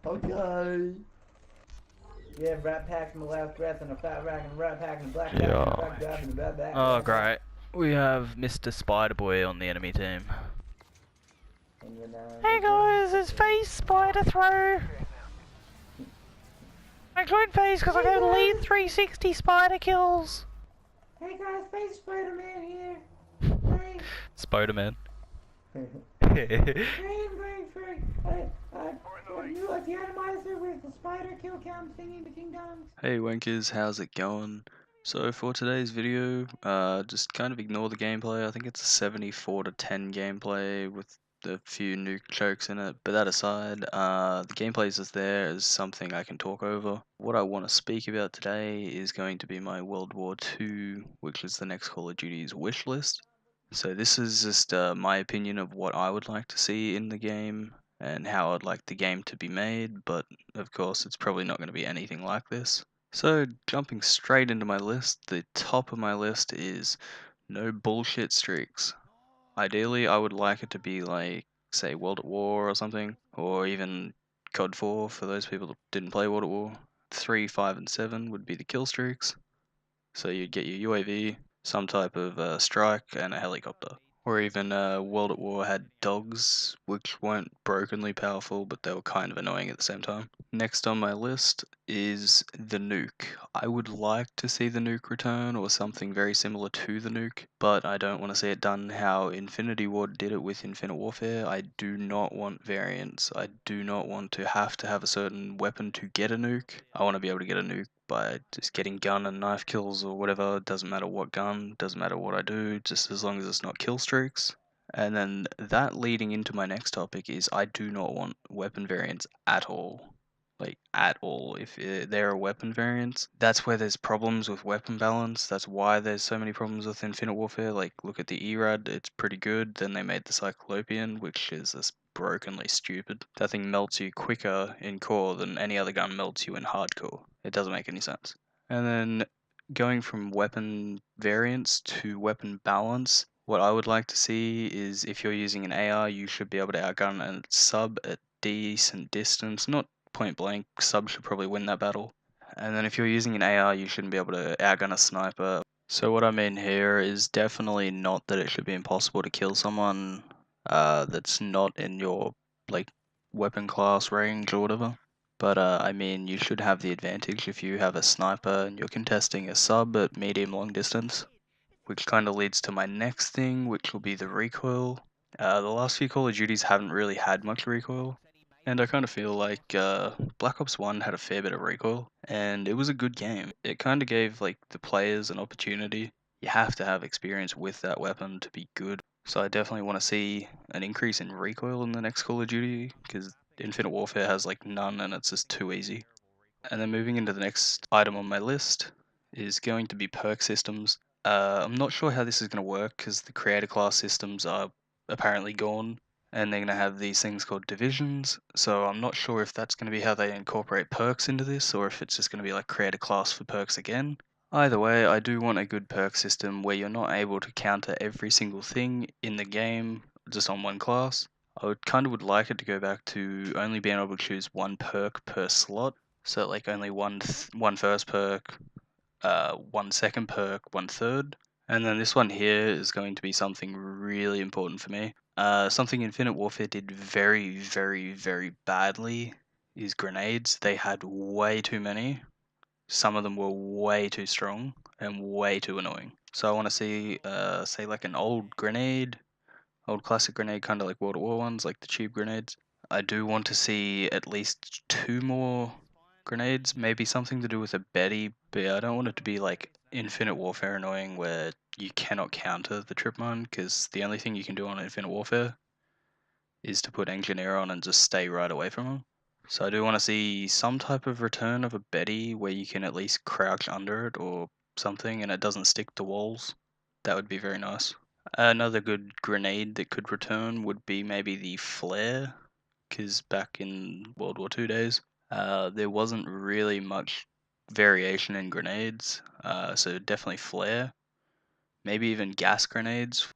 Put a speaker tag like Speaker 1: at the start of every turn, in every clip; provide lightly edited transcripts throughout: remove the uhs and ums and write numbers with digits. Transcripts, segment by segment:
Speaker 1: Okay. Yeah, rat pack in the last breath and a fat rack and a rat pack and a black pack and a
Speaker 2: Yeah.
Speaker 1: black job and a bad back.
Speaker 2: Oh, great. We have Mr. Spider-Boy on the enemy team.
Speaker 1: And you know,
Speaker 2: Hey guys, it's Face Spider Throw. I joined Face because I got lead 360 spider kills.
Speaker 1: Hey guys, Face Spider-Man here. Hey.
Speaker 2: Spider-Man.
Speaker 1: Hey, I'm going for a new atomizer with the spider kill count thingy the kingdoms.
Speaker 3: Hey Wankers, how's it going? So for today's video, just kind of ignore the gameplay. I think it's a 74 to 10 gameplay with a few nuke chokes in it. But that aside, the gameplay is just there as something I can talk over. What I want to speak about today is going to be my World War II, which is the next Call of Duty's wish list. So this is just my opinion of what I would like to see in the game and how I'd like the game to be made, but of course it's probably not going to be anything like this. So jumping straight into my list, the top of my list is no bullshit streaks. Ideally I would like it to be like, say, World at War or something, or even COD 4 for those people that didn't play World at War. 3, 5 and 7 would be the kill streaks. So you'd get your UAV, some type of strike, and a helicopter. Or even World at War had dogs, which weren't brokenly powerful, but they were kind of annoying at the same time. Next on my list is the nuke. I would like to see the nuke return, or something very similar to the nuke, but I don't want to see it done how Infinity Ward did it with Infinite Warfare. I do not want variants. I do not want to have a certain weapon to get a nuke. I want to be able to get a nuke by just getting gun and knife kills or whatever. Doesn't matter what gun, doesn't matter what I do, just as long as it's not kill streaks. And then that leading into my next topic is I do not want weapon variants at all. Like, at all. If there are weapon variants, that's where there's problems with weapon balance. That's why there's so many problems with Infinite Warfare. Like, look at the ERAD, it's pretty good. Then they made the Cyclopean, which is just brokenly stupid. That thing melts you quicker in core than any other gun melts you in hardcore. It doesn't make any sense. And then going from weapon variants to weapon balance, what I would like to see is if you're using an AR, you should be able to outgun a sub at decent distance, not point blank. Sub should probably win that battle. And then if you're using an AR, you shouldn't be able to outgun a sniper. So what I mean here is definitely not that it should be impossible to kill someone that's not in your like weapon class range or whatever. But I mean, you should have the advantage if you have a sniper and you're contesting a sub at medium long distance. Which kind of leads to my next thing, which will be the recoil. The last few Call of Duties haven't really had much recoil. And I kind of feel like Black Ops 1 had a fair bit of recoil, and it was a good game. It kind of gave like the players an opportunity. You have to have experience with that weapon to be good. So I definitely want to see an increase in recoil in the next Call of Duty, because Infinite Warfare has like none and it's just too easy. And then moving into the next item on my list is going to be perk systems. I'm not sure how this is going to work because the creator class systems are apparently gone, and they're going to have these things called divisions. So I'm not sure if that's going to be how they incorporate perks into this, or if it's just going to be like creator class for perks again. Either way, I do want a good perk system where you're not able to counter every single thing in the game just on one class. I would like it to go back to only being able to choose one perk per slot. So like only one first perk, one second perk, one third. And then this one here is going to be something really important for me. Something Infinite Warfare did very, very, very badly is grenades. They had way too many. Some of them were way too strong and way too annoying. So I want to see, say like an old grenade, old classic grenade, kind of like World at War ones, like the tube grenades. I do want to see at least 2 more grenades, maybe something to do with a Betty, but I don't want it to be like Infinite Warfare annoying where you cannot counter the trip mine, because the only thing you can do on Infinite Warfare is to put Engineer on and just stay right away from them. So I do want to see some type of return of a Betty where you can at least crouch under it or something and it doesn't stick to walls. That would be very nice. Another good grenade that could return would be maybe the flare, because back in World War II days, there wasn't really much variation in grenades, so definitely flare, maybe even gas grenades,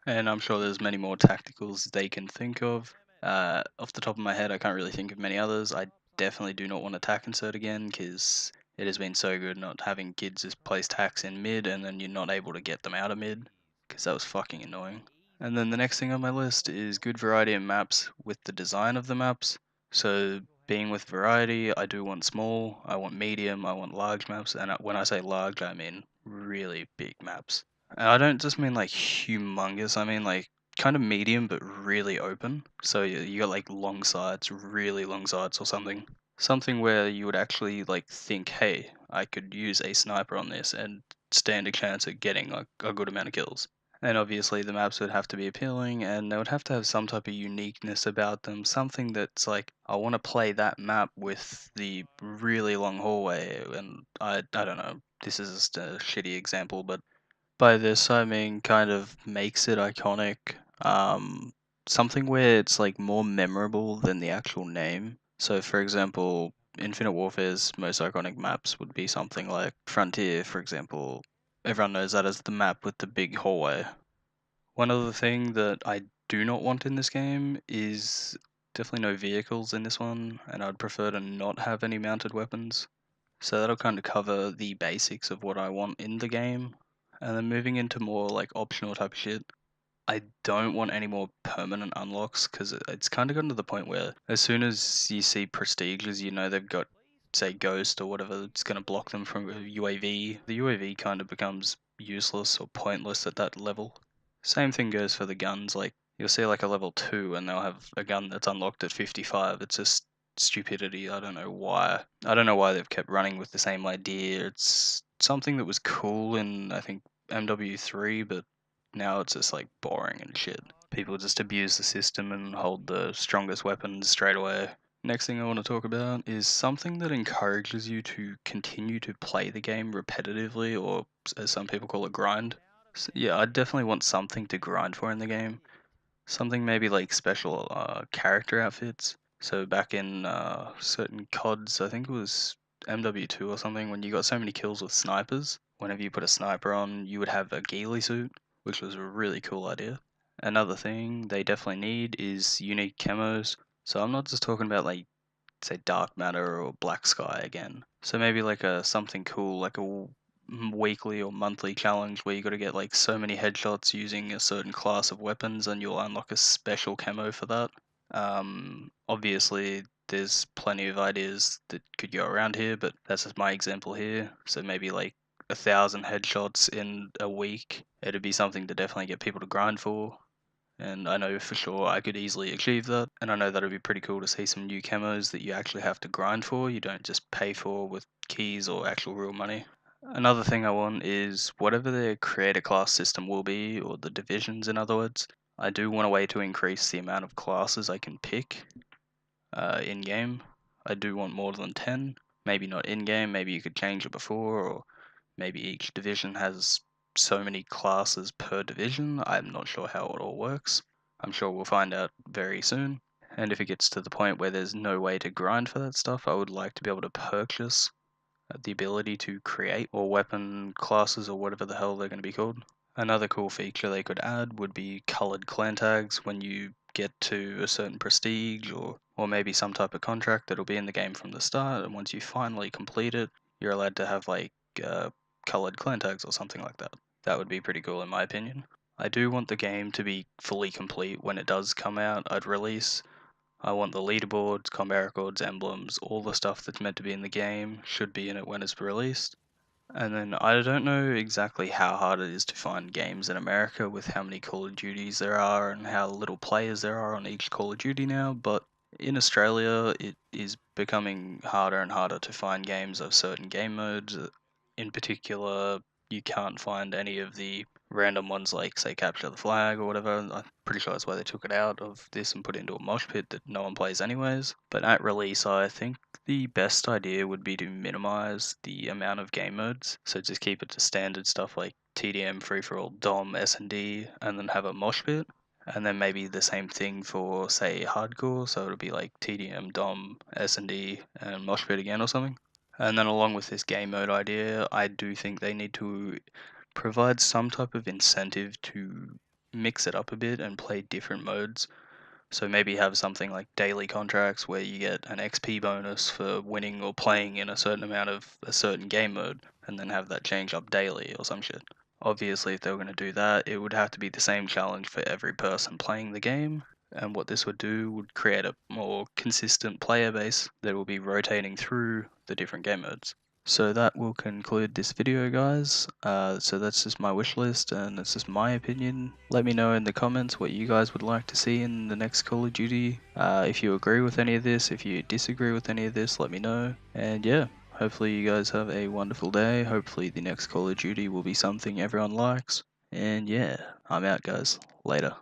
Speaker 3: and I'm sure there's many more tacticals they can think of. Off the top of my head, I can't really think of many others. I definitely do not want attack insert again because it has been so good not having kids just place tacks in mid and then you're not able to get them out of mid because that was fucking annoying. And then the next thing on my list is good variety in maps with the design of the maps. So being with variety, I do want small, I want medium, I want large maps, and when I say large, I mean really big maps. And I don't just mean like humongous, I mean like kind of medium but really open. So you got like long sides, really long sides or something. Something where you would actually like think, hey, I could use a sniper on this and stand a chance at getting like a good amount of kills. And obviously the maps would have to be appealing and they would have to have some type of uniqueness about them, something that's like, I want to play that map with the really long hallway, and I don't know, this is just a shitty example, but by this I mean kind of makes it iconic, something where it's like more memorable than the actual name. So for example, Infinite Warfare's most iconic maps would be something like Frontier, for example. Everyone knows that as the map with the big hallway. One other thing that I do not want in this game is definitely no vehicles in this one, and I'd prefer to not have any mounted weapons. So that'll kind of cover the basics of what I want in the game. And then moving into more like optional type of shit, I don't want any more permanent unlocks because it's kind of gotten to the point where as soon as you see prestiges, you know they've got, say, Ghost or whatever, it's going to block them from a UAV. The UAV kind of becomes useless or pointless at that level. Same thing goes for the guns. Like you'll see like a level 2 and they'll have a gun that's unlocked at 55. It's just stupidity. I don't know why. I don't know why they've kept running with the same idea. It's something that was cool in I think MW3, but now it's just like boring and shit. People just abuse the system and hold the strongest weapons straight away. Next thing I want to talk about is something that encourages you to continue to play the game repetitively, or as some people call it, grind. So, yeah, I definitely want something to grind for in the game. Something maybe like special character outfits. So back in certain CODs, I think it was MW2 or something, when you got so many kills with snipers, whenever you put a sniper on, you would have a ghillie suit, which was a really cool idea. Another thing they definitely need is unique camos. So I'm not just talking about like, say, dark matter or black sky again. So maybe like a something cool, like a weekly or monthly challenge where you got to get like so many headshots using a certain class of weapons and you'll unlock a special camo for that. Obviously there's plenty of ideas that could go around here, but that's just my example here. So maybe like 1,000 headshots in a week, it'd be something to definitely get people to grind for. And I know for sure I could easily achieve that. And I know that'd be pretty cool to see some new camos that you actually have to grind for. You don't just pay for with keys or actual real money. Another thing I want is whatever their creator class system will be, or the divisions in other words, I do want a way to increase the amount of classes I can pick in game. I do want more than 10. Maybe not in game, maybe you could change it before, or maybe each division has so many classes per division. I'm not sure how it all works. I'm sure we'll find out very soon. And if it gets to the point where there's no way to grind for that stuff, I would like to be able to purchase the ability to create or weapon classes or whatever the hell they're going to be called. Another cool feature they could add would be colored clan tags when you get to a certain prestige or maybe some type of contract that'll be in the game from the start, and once you finally complete it, you're allowed to have like colored clan tags or something like that. That would be pretty cool in my opinion. I do want the game to be fully complete when it does come out at release. I want the leaderboards, combat records, emblems, all the stuff that's meant to be in the game should be in it when it's released. And then I don't know exactly how hard it is to find games in America with how many Call of Duties there are and how little players there are on each Call of Duty now, but in Australia it is becoming harder and harder to find games of certain game modes. In particular, you can't find any of the random ones like, say, Capture the Flag or whatever. I'm pretty sure that's why they took it out of this and put it into a mosh pit that no one plays anyways. But at release, I think the best idea would be to minimize the amount of game modes. So just keep it to standard stuff like TDM, free for all, DOM, S&D, and then have a mosh pit. And then maybe the same thing for, say, hardcore. So it'll be like TDM, DOM, S&D, and mosh pit again or something. And then along with this game mode idea, I do think they need to provide some type of incentive to mix it up a bit and play different modes. So maybe have something like daily contracts where you get an XP bonus for winning or playing in a certain amount of a certain game mode, and then have that change up daily or some shit. Obviously, if they were going to do that, it would have to be the same challenge for every person playing the game, and what this would do would create a more consistent player base that will be rotating through the different game modes. So that will conclude this video, guys. So that's just my wish list, and that's just my opinion. Let me know in the comments what you guys would like to see in the next Call of Duty. If you agree with any of this, if you disagree with any of this, let me know. And yeah, hopefully you guys have a wonderful day. Hopefully the next Call of Duty will be something everyone likes. And yeah, I'm out, guys. Later.